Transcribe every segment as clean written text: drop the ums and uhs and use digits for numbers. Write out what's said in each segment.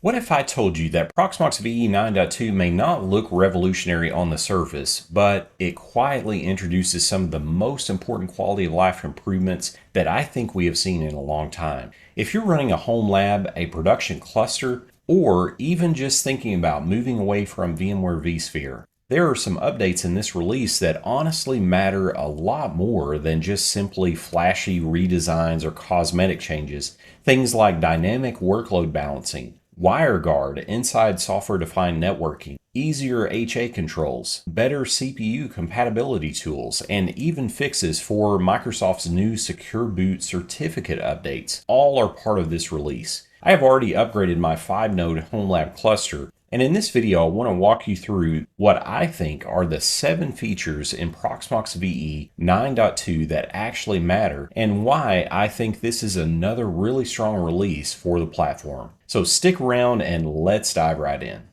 What if I told you that Proxmox VE 9.2 may not look revolutionary on the surface, but it quietly introduces some of the most important quality of life improvements that I think we have seen in a long time? If you're running a home lab, a production cluster, or even just thinking about moving away from VMware vSphere, there are some updates in this release that honestly matter a lot more than just simply flashy redesigns or cosmetic changes. Things like dynamic workload balancing, WireGuard inside software-defined networking, easier HA controls, better CPU compatibility tools, and even fixes for Microsoft's new Secure Boot certificate updates all are part of this release. I have already upgraded my 5-node home lab cluster, and in this video I want to walk you through what I think are the 7 features in Proxmox VE 9.2 that actually matter and why I think this is another really strong release for the platform. So stick around and let's dive right in.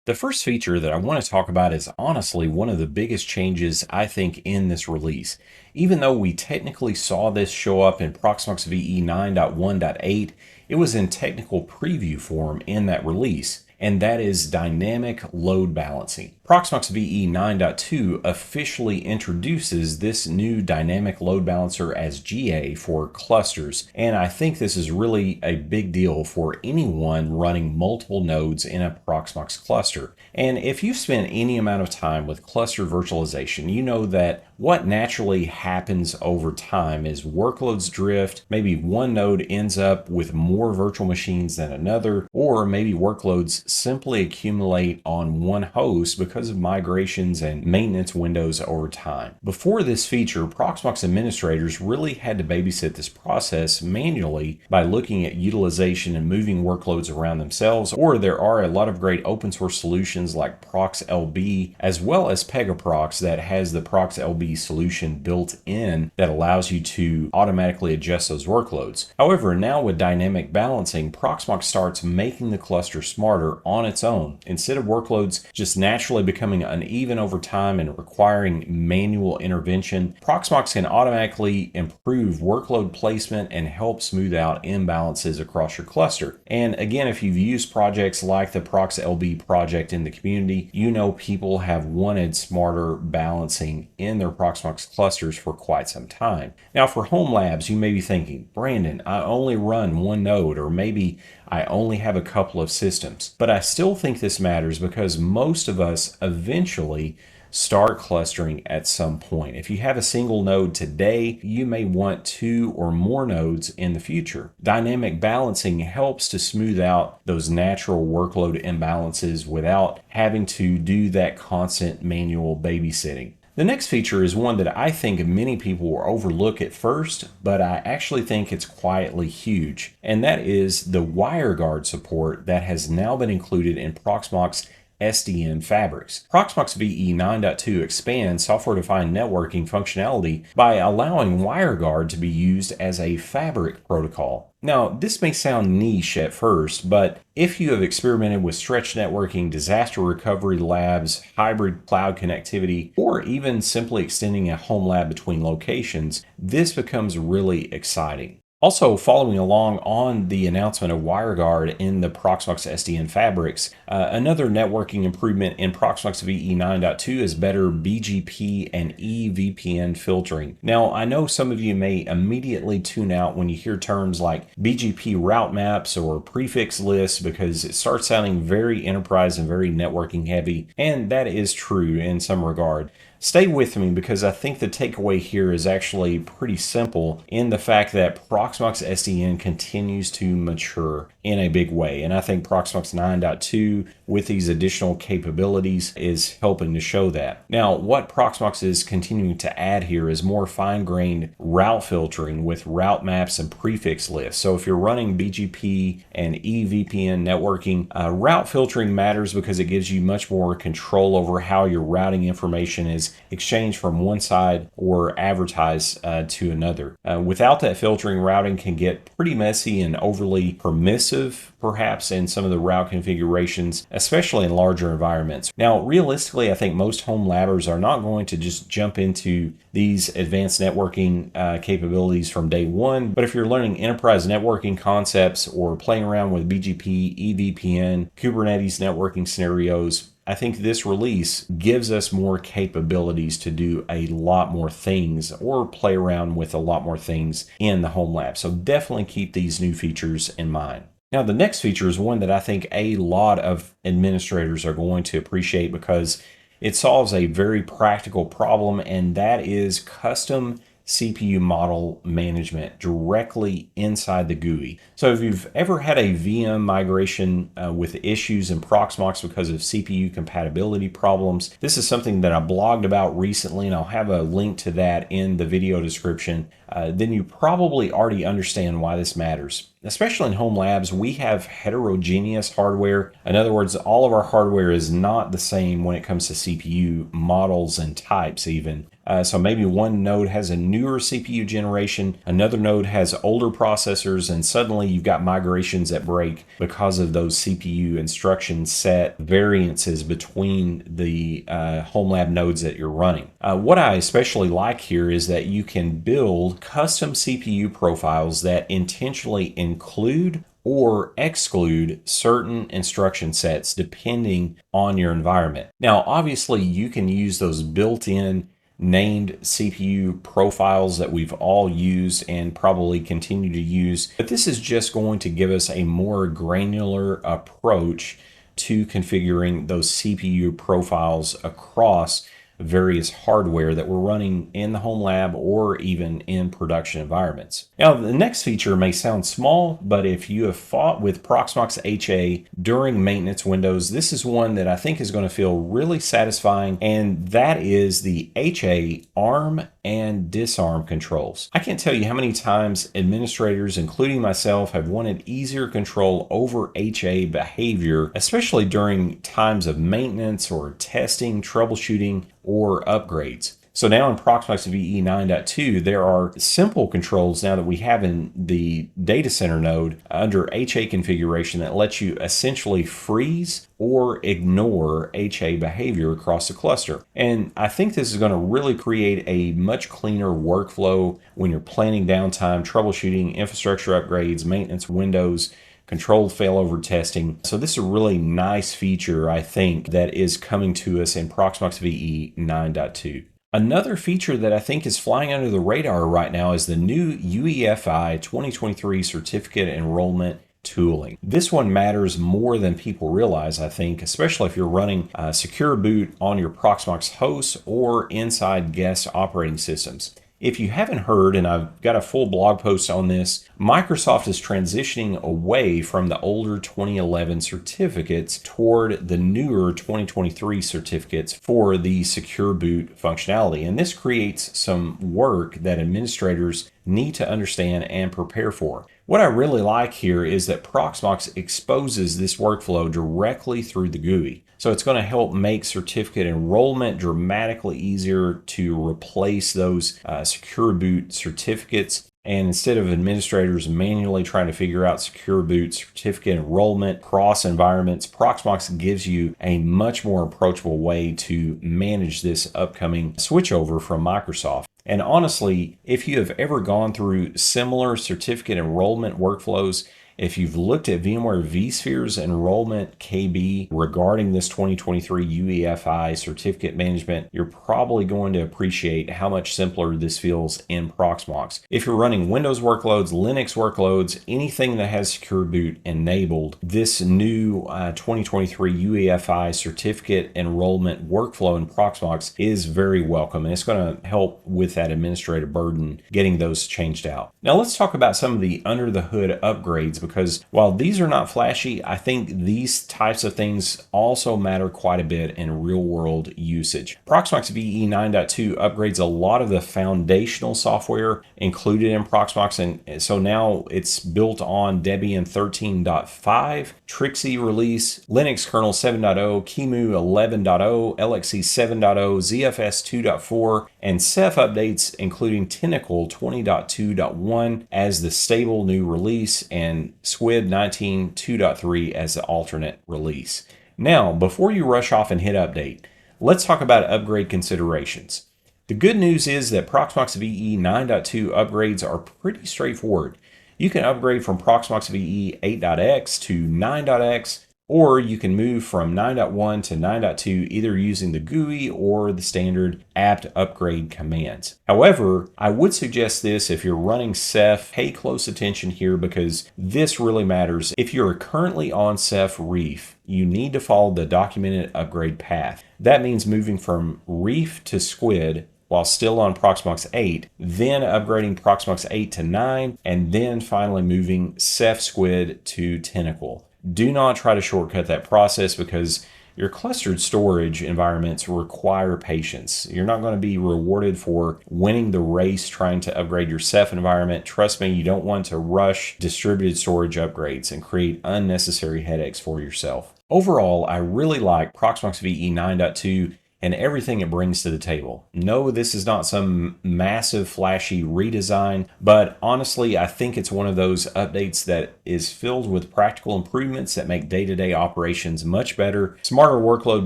The first feature that I want to talk about is honestly one of the biggest changes I think in this release. Even though we technically saw this show up in Proxmox VE 9.1.8, it was in technical preview form in that release, and that is dynamic load balancing. Proxmox VE 9.2 officially introduces this new dynamic load balancer as GA for clusters, and I think this is really a big deal for anyone running multiple nodes in a Proxmox cluster. And if you've spent any amount of time with cluster virtualization, you know that what naturally happens over time is workloads drift, maybe one node ends up with more virtual machines than another, or maybe workloads simply accumulate on one host because of migrations and maintenance windows over time. Before this feature, Proxmox administrators really had to babysit this process manually by looking at utilization and moving workloads around themselves, or there are a lot of great open source solutions like ProxLB as well as Pegaprox that has the ProxLB solution built in that allows you to automatically adjust those workloads. However, now with dynamic balancing, Proxmox starts making the cluster smarter on its own. Instead of workloads just naturally becoming uneven over time and requiring manual intervention, Proxmox can automatically improve workload placement and help smooth out imbalances across your cluster. And again, if you've used projects like the ProxLB project in the community, you know people have wanted smarter balancing in their Proxmox clusters for quite some time. Now for home labs, you may be thinking, Brandon, I only run one node, or maybe I only have a couple of systems. But I still think this matters because most of us eventually start clustering at some point. If you have a single node today, you may want 2 or more nodes in the future. Dynamic balancing helps to smooth out those natural workload imbalances without having to do that constant manual babysitting. The next feature is one that I think many people will overlook at first, but I actually think it's quietly huge, and that is the WireGuard support that has now been included in Proxmox SDN fabrics. Proxmox VE 9.2 expands software-defined networking functionality by allowing WireGuard to be used as a fabric protocol. Now, this may sound niche at first, but if you have experimented with stretched networking, disaster recovery labs, hybrid cloud connectivity, or even simply extending a home lab between locations, this becomes really exciting. Also, following along on the announcement of WireGuard in the Proxmox SDN fabrics, another networking improvement in Proxmox VE 9.2 is better BGP and EVPN filtering. Now, I know some of you may immediately tune out when you hear terms like BGP route maps or prefix lists because it starts sounding very enterprise and very networking heavy, and that is true in some regard. Stay with me because I think the takeaway here is actually pretty simple in the fact that Proxmox SDN continues to mature in a big way. And I think Proxmox 9.2 with these additional capabilities is helping to show that. Now, what Proxmox is continuing to add here is more fine-grained route filtering with route maps and prefix lists. So if you're running BGP and EVPN networking, route filtering matters because it gives you much more control over how your routing information is exchanged from one side or advertised to another. Without that filtering, routing can get pretty messy and overly permissive perhaps in some of the route configurations, especially in larger environments. Now, realistically, I think most home labbers are not going to just jump into these advanced networking capabilities from day one. But if you're learning enterprise networking concepts or playing around with BGP, EVPN, Kubernetes networking scenarios, I think this release gives us more capabilities to do a lot more things or play around with a lot more things in the home lab. So definitely keep these new features in mind. Now, the next feature is one that I think a lot of administrators are going to appreciate because it solves a very practical problem, and that is custom CPU model management directly inside the GUI. So if you've ever had a VM migration with issues in Proxmox because of CPU compatibility problems, this is something that I blogged about recently, and I'll have a link to that in the video description. Then you probably already understand why this matters. Especially in home labs, we have heterogeneous hardware. In other words, all of our hardware is not the same when it comes to CPU models and types even. So maybe one node has a newer CPU generation, another node has older processors, and suddenly you've got migrations that break because of those CPU instruction set variances between the home lab nodes that you're running. What I especially like here is that you can build custom CPU profiles that intentionally include or exclude certain instruction sets depending on your environment. Now, obviously, you can use those built-in named CPU profiles that we've all used and probably continue to use, but this is just going to give us a more granular approach to configuring those CPU profiles across various hardware that we're running in the home lab or even in production environments. Now, the next feature may sound small, but if you have fought with Proxmox HA during maintenance windows, this is one that I think is going to feel really satisfying, and that is the HA arm and disarm controls. I can't tell you how many times administrators, including myself, have wanted easier control over HA behavior, especially during times of maintenance or testing, troubleshooting, or upgrades. So now in Proxmox VE 9.2, there are simple controls now that we have in the data center node under HA configuration that lets you essentially freeze or ignore HA behavior across the cluster. And I think this is going to really create a much cleaner workflow when you're planning downtime, troubleshooting, infrastructure upgrades, maintenance windows, controlled failover testing. So this is a really nice feature, I think, that is coming to us in Proxmox VE 9.2. Another feature that I think is flying under the radar right now is the new UEFI 2023 certificate enrollment tooling. This one matters more than people realize, I think, especially if you're running secure boot on your Proxmox hosts or inside guest operating systems. If you haven't heard, and I've got a full blog post on this, Microsoft is transitioning away from the older 2011 certificates toward the newer 2023 certificates for the secure boot functionality. And this creates some work that administrators need to understand and prepare for. What I really like here is that Proxmox exposes this workflow directly through the GUI. So it's going to help make certificate enrollment dramatically easier to replace those secure boot certificates. And instead of administrators manually trying to figure out secure boot certificate enrollment across environments, Proxmox gives you a much more approachable way to manage this upcoming switchover from Microsoft. And honestly, if you have ever gone through similar certificate enrollment workflows, if you've looked at VMware vSphere's enrollment KB regarding this 2023 UEFI certificate management, you're probably going to appreciate how much simpler this feels in Proxmox. If you're running Windows workloads, Linux workloads, anything that has secure boot enabled, this new 2023 UEFI certificate enrollment workflow in Proxmox is very welcome, and it's going to help with that administrative burden getting those changed out. Now let's talk about some of the under the hood upgrades, because while these are not flashy, I think these types of things also matter quite a bit in real world usage. Proxmox VE 9.2 upgrades a lot of the foundational software included in Proxmox, and so now it's built on Debian 13.5, Trixie release, Linux kernel 7.0, QEMU 11.0, LXC 7.0, ZFS 2.4, and Ceph updates including Tentacle 20.2.1 as the stable new release, and Squid 19.2.3 as the alternate release. Now, before you rush off and hit update, let's talk about upgrade considerations. The good news is that Proxmox VE 9.2 upgrades are pretty straightforward. You can upgrade from Proxmox VE 8.x to 9.x, or you can move from 9.1 to 9.2 either using the GUI or the standard apt upgrade commands. However, I would suggest this if you're running Ceph. Pay close attention here because this really matters. If you're currently on Ceph Reef, you need to follow the documented upgrade path. That means moving from Reef to Squid while still on Proxmox 8, then upgrading Proxmox 8 to 9, and then finally moving Ceph Squid to Tentacle. Do not try to shortcut that process because your clustered storage environments require patience. You're not going to be rewarded for winning the race trying to upgrade your Ceph environment. Trust me, you don't want to rush distributed storage upgrades and create unnecessary headaches for yourself. Overall, I really like Proxmox VE 9.2 and everything it brings to the table. No, this is not some massive flashy redesign, but honestly, I think it's one of those updates that is filled with practical improvements that make day-to-day operations much better, smarter workload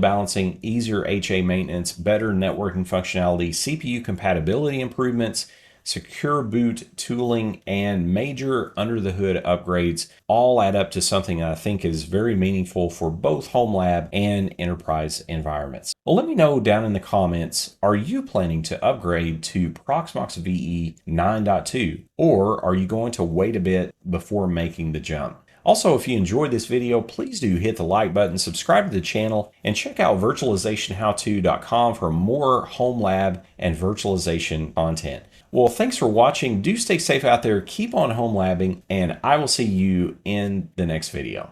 balancing, easier HA maintenance, better networking functionality, CPU compatibility improvements, secure boot tooling, and major under-the-hood upgrades all add up to something I think is very meaningful for both home lab and enterprise environments. Well, let me know down in the comments, are you planning to upgrade to Proxmox VE 9.2, or are you going to wait a bit before making the jump? Also, if you enjoyed this video, please do hit the like button, subscribe to the channel, and check out virtualizationhowto.com for more home lab and virtualization content. Well, thanks for watching. Do stay safe out there, keep on home labbing, and I will see you in the next video.